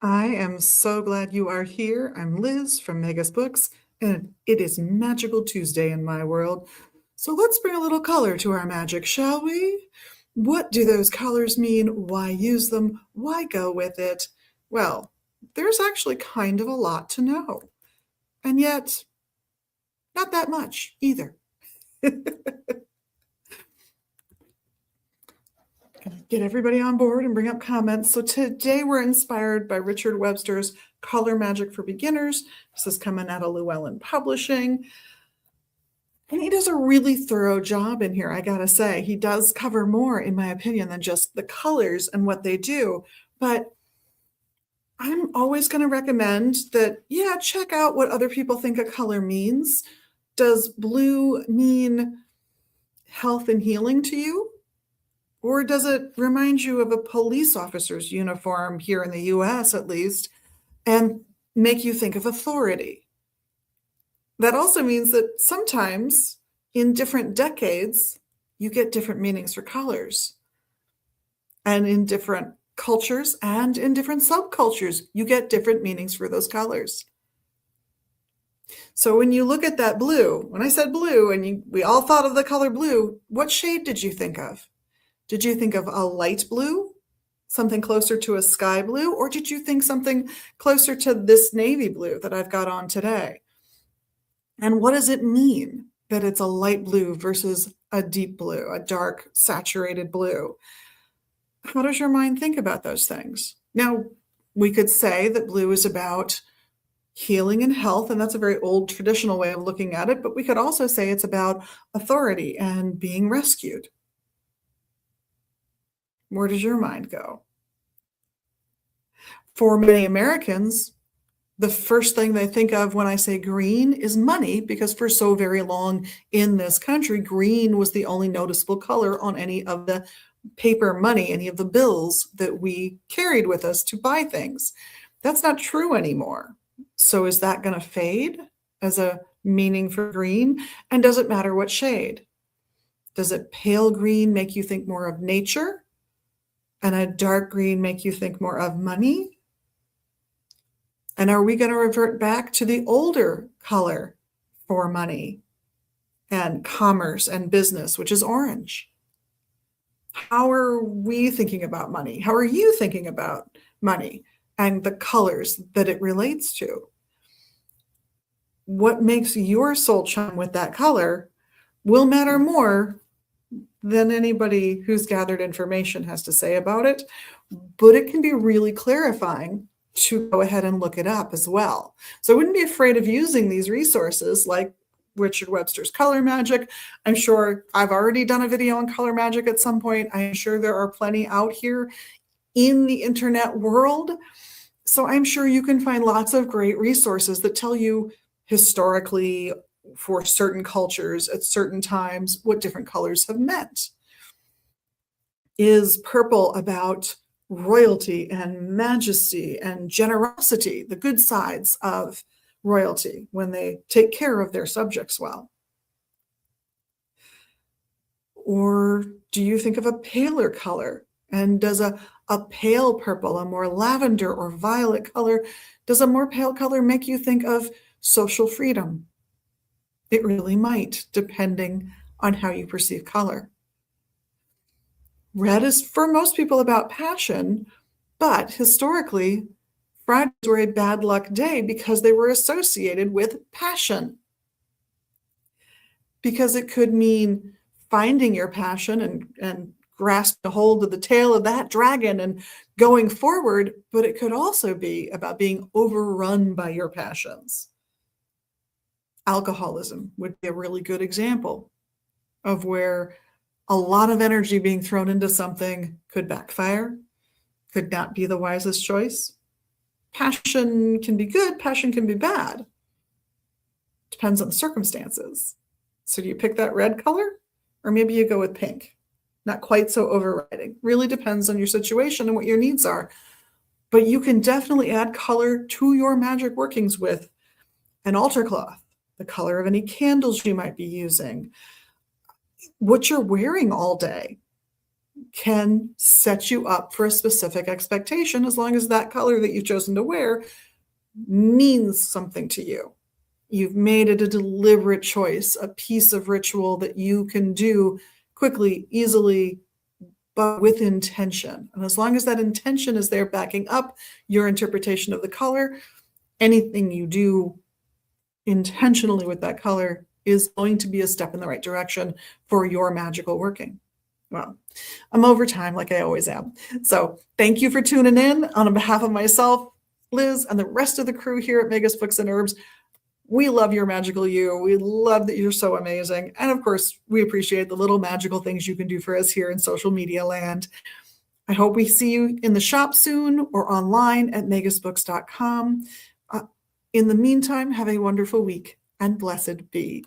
I am so glad you are here. I'm Liz from Megas Books, and it is Magical Tuesday in my world. So let's bring a little color to our magic, shall we? What do those colors mean? Why use them? Why go with it? Well, there's actually kind of a lot to know, and yet not that much either. Get everybody on board and bring up comments. So today we're inspired by Richard Webster's Color Magic for Beginners. This is coming out of Llewellyn Publishing. And he does a really thorough job in here, I gotta say. He does cover more, in my opinion, than just the colors and what they do. But I'm always going to recommend that, yeah, check out what other people think a color means. Does blue mean health and healing to you? Or does it remind you of a police officer's uniform here in the US, at least, and make you think of authority? That also means that sometimes in different decades, you get different meanings for colors. And in different cultures and in different subcultures, you get different meanings for those colors. So when you look at that blue, when I said blue and we all thought of the color blue, what shade did you think of? Did you think of a light blue, something closer to a sky blue, or did you think something closer to this navy blue that I've got on today? And what does it mean that it's a light blue versus a deep blue, a dark saturated blue? How does your mind think about those things? Now, we could say that blue is about healing and health, and that's a very old traditional way of looking at it, but we could also say it's about authority and being rescued. Where does your mind go? For many Americans, the first thing they think of when I say green is money, because for so very long in this country, green was the only noticeable color on any of the paper money, any of the bills that we carried with us to buy things. That's not true anymore. So is that going to fade as a meaning for green? And does it matter what shade? Does a pale green make you think more of nature? And a dark green make you think more of money? And are we going to revert back to the older color for money and commerce and business, which is orange? How are we thinking about money? How are you thinking about money and the colors that it relates to? What makes your soul chime with that color will matter more than anybody who's gathered information has to say about it, but it can be really clarifying to go ahead and look it up as well. So I wouldn't be afraid of using these resources like Richard Webster's Color Magic. I'm sure I've already done a video on color magic at some point. I'm sure there are plenty out here in the internet world. So I'm sure you can find lots of great resources that tell you historically for certain cultures at certain times what different colors have meant. Is purple about royalty and majesty and generosity, the good sides of royalty when they take care of their subjects well? Or do you think of a paler color? And does a pale purple, a more lavender or violet color, does a more pale color make you think of social freedom? It really might, depending on how you perceive color. Red is for most people about passion, but historically, Fridays were a bad luck day because they were associated with passion. Because it could mean finding your passion and grasp a hold of the tail of that dragon and going forward, but it could also be about being overrun by your passions. Alcoholism would be a really good example of where a lot of energy being thrown into something could backfire, could not be the wisest choice. Passion can be good, passion can be bad. Depends on the circumstances. So do you pick that red color? Or maybe you go with pink? Not quite so overriding. Really depends on your situation and what your needs are. But you can definitely add color to your magic workings with an altar cloth, the color of any candles you might be using, what you're wearing all day. can set you up for a specific expectation as long as that color that you've chosen to wear means something to you. You've made it a deliberate choice, a piece of ritual that you can do quickly, easily, but with intention. And as long as that intention is there backing up your interpretation of the color, anything you do intentionally with that color is going to be a step in the right direction for your magical working. Well, I'm over time like I always am. So thank you for tuning in. On behalf of myself, Liz, and the rest of the crew here at Magus Books and Herbs, we love your magical you. We love that you're so amazing. And of course, we appreciate the little magical things you can do for us here in social media land. I hope we see you in the shop soon or online at magusbooks.com. In the meantime, have a wonderful week and blessed be.